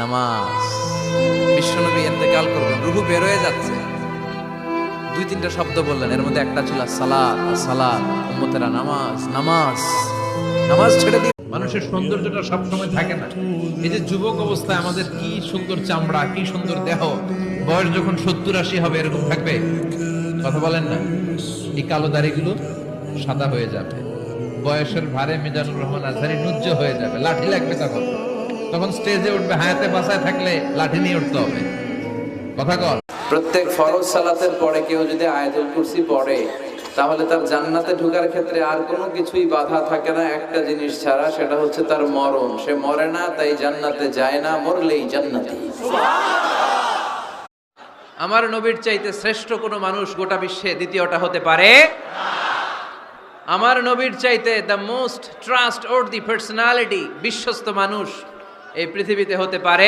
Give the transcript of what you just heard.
নামাজ। বিশ্বনবী ইন্তেকাল করবেন, রূহ বের হয়ে যাচ্ছে, দুই তিনটা শব্দ বললেন, এর মধ্যে একটা ছিল সালাত। সালাত উম্মতেরা নামাজ, নামাজ, নামাজ ছেড়ে দিয়ে। মানুষের সৌন্দর্যটা সবসময় থাকে না। এই যে যুবক অবস্থায় আমাদের কি সুন্দর চামড়া, কি সুন্দর দেহ, বয়স যখন 70-80 হবে এরকম থাকবে? কথা বলেন না। এই কালো দাড়িগুলো সাদা হয়ে যাবে, বয়সের ভারে মিজানুর রহমান আজহারি নুজ্জ হয়ে যাবে, লাঠি লাগবে তখন। তখন স্টেজে উঠবে, হায়াতে বাসায় থাকলে লাঠি নিয়ে উঠতে হবে। কথা কর। প্রত্যেক ফরজ সালাতের পরে কেউ যদি আয়াতুল কুরসি পড়ে, তাহলে তার জান্নাতে ঢোকার ক্ষেত্রে আর কোনো কিছুই বাধা থাকে না, একটা জিনিস ছাড়া, সেটা হচ্ছে তার মরণ। সে মরে না, তাই জান্নাতে যায় না, মরলেই জান্নাতি। আমার নবীর চাইতে শ্রেষ্ঠ কোনো মানুষ গোটা বিশ্বে দ্বিতীয়টা হতে পারে আমার নবীর চাইতে the most trust or the personality, বিশ্বস্ত মানুষ এই পৃথিবীতে হতে পারে